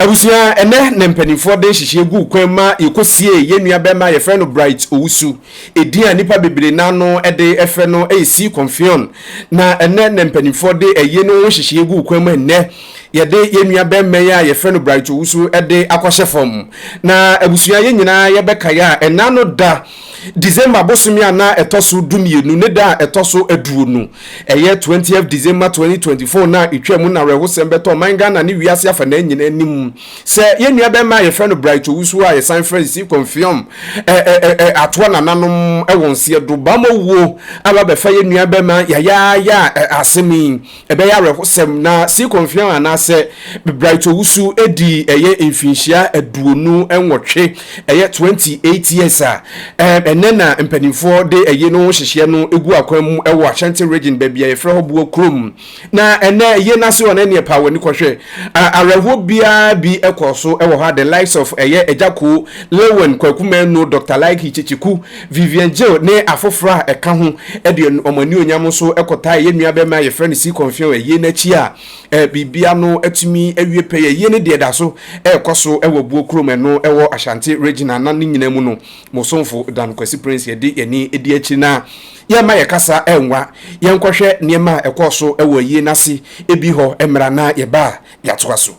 Abusia ene ne mpanimfo de hihie gu kwan ma ekosie yenua bema ye friend bright owusu edian nipa bebre nano ede efe no esi Confion na ene ne mpanimfo de eye no hihie gu kwan ma ene yede yenua bema ya ye friend bright owusu ede akwahye fom na abusia ye nyina ye beka ya enano da December bosumi ana etoso dumienu ne da etoso aduonu eye 20th December 2024 na itwam na rehosem beto manga na ne wiase afa na nyina anim se yenua bema ye friend bright owusu a ye san friends Confion atwa na nanom ewonse do ba mawo aba be fa yenua bema ya asemi ebe ya rehosem na si Confion ana se bright owusu edi eye mfinhia aduonu enwotwe eye 28 years a enena mpanimfo de eye no hihie no egu akwam ewo Ashanti Region babia ye frɛ ho Buokrom na ene eye na se ona ne pa wani kwohwe areho bia bi ekoso ewo ha the likes of eye Agya Koo Lilwin Kwaku Manu Dr. Likee Lil Vivian Jill ne afofra eka ho ede omani onyam so ekota eye nua bema ye frɛ ne si Confion eye na chi a bibia no atumi awie pe eye ne de da so ekoso ewo Buokrom no ewo Ashanti Region na nyina mu no mosomfo dan kwasi prince yedi eni edi achi na ya ma yakasa enwa yenkohwe niema ekoso ewo yi nase ebi ho emra na ye ba yatoaso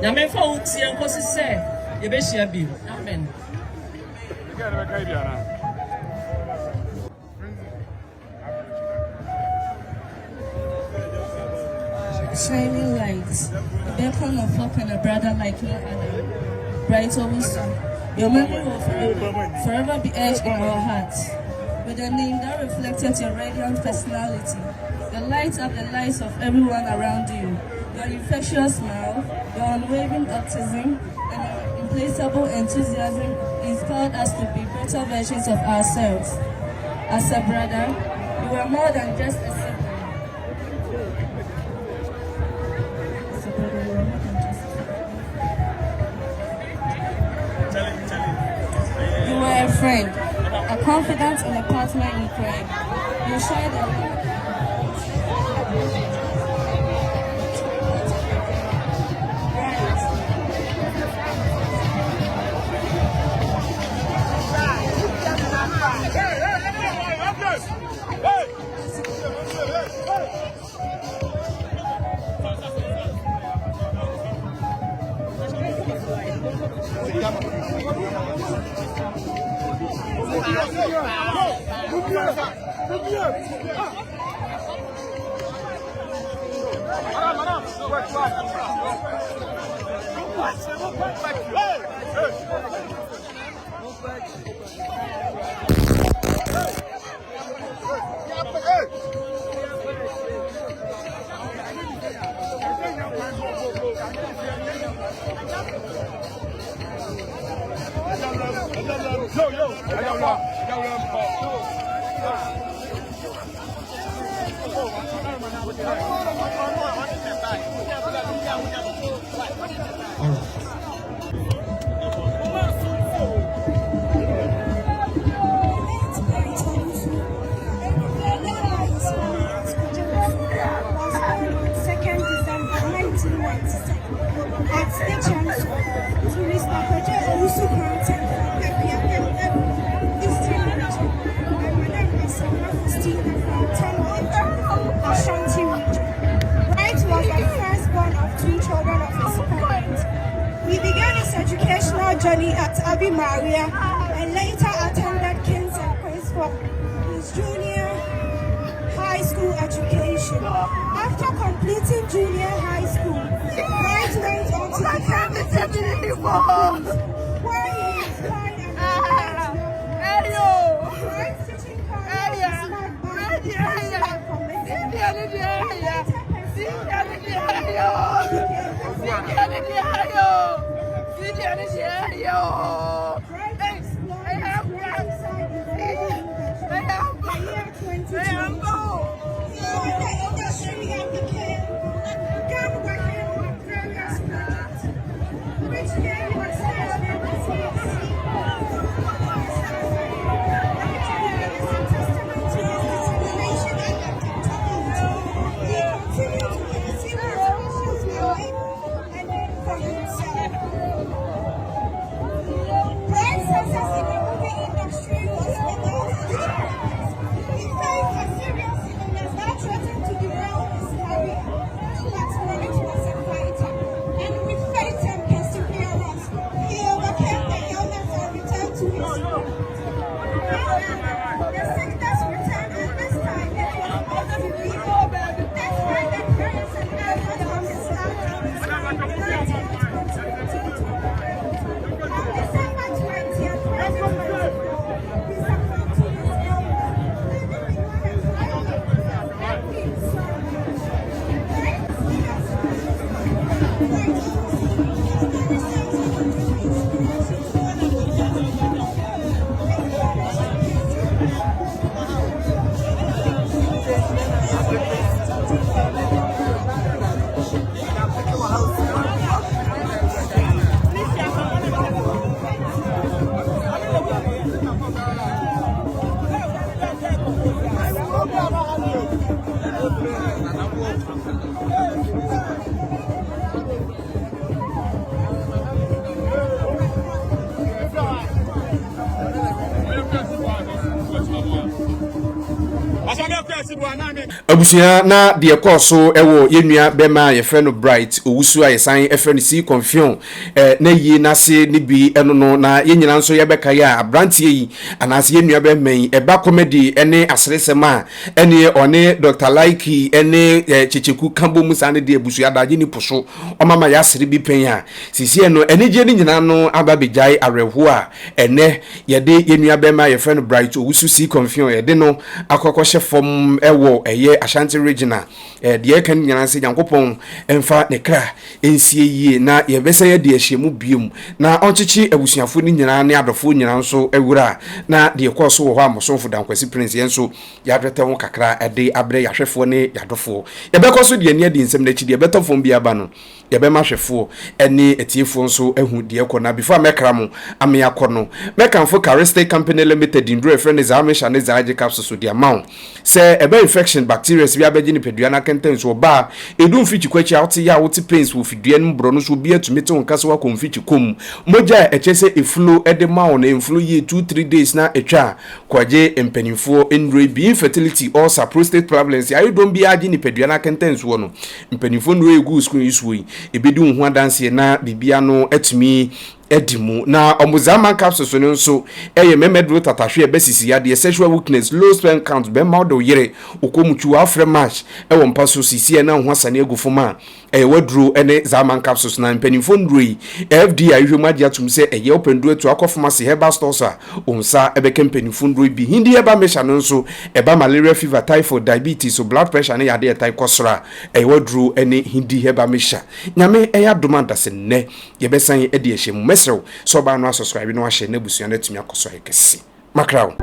Yamen fa uti enko sise ye be share bi. Amen. Shining lights, a beacon of hope and a brother like no other. Bright always, your memory will forever be etched in our hearts. With a name that reflected your radiant personality, the light up the lives of everyone around you. Your infectious smile, your unwavering optimism, and your implacable enthusiasm inspired us to be better versions of ourselves. As a brother, you were more than just a sibling. You were a friend, a confidant and a partner in crime. You shared a Ashanti Region. Wright was the firstborn of 2 children of his parents. He began his educational journey at Abbey Maria and later attended King's and Queen's for his junior high school education. After completing junior high school, Wright went on to become a secretary where he inspired and Wright's teaching career was marked by abusia na de ekoso ewo yenua bema ye friend bright owusu ayesan e friend si Confion na yi na se ni bi eno no na yenyina nso ye beka ya abrantie yi anase yenua be men eba comedy ene asresema ene one Dr. Likee ene checheku kambo musa ne de abusia daje ni poso o mama ya sere bi pen ya sisi eno ene je ni nyina no ababejai areho a ene ye de yenua bema ye friend bright owusu si Confion ye de no akokoshe fom ewo eye Ashanti Region de kan nyana se Yankopon emfa ne kra ensie yie na ye besa ye de ahyemu biem na onchechi abusuafo ni nyana ne adofo nyana nso ewura na de koso wo ho amosonfo dankwasi prince yenso ya dwete ho kakra ede abre yahwefo ne yadofo ye be koso de ania de nsem na chi de betofo bi aba no ye be ma hwefo ene etiefo nso ehu de ekọ na before mekra mo ame akọ no mekanfo Charistic Company Limited indro friend is Amisha ne Agya Capsule so de amount say ebe infection bacteria bi abeji ni pedua na kenten so ba edum fichi kwachi outi ya outi pains wo fidua no bro no so bi atumete onkaso wa konfichi kom moja echese eflu edema na influ ye 2-3 days na etwa kwaje empanimfo enre bi infertility or prostate problems ya yodom bi aji ni pedua na kenten so no empanimfo no egu school isuwi ebedu ho adanse na bibia no atumi edimu na omuzama capsules no nso eye memedro tatahwe besisi ya de sexual weakness low sperm count be maudo yere okomuchu afre match ewo mpaso sisi na ho asane agufoma wadro ene zaman capsules na mpanimfo ndroi FDA ahwemu agiatum se eye opendro to akofomase herbal stores a onsa ebeke mpanimfo ndroi bi hindi eba mesha no nso eba malaria fever typhoid diabetes so blood pressure ne yade etai kosra wadro ene hindi herbal mesha nyame eya domanda se ne yebesan edi ehyemu so ba no subscribe no ahye na busua na tumi akoso ekesi makrawo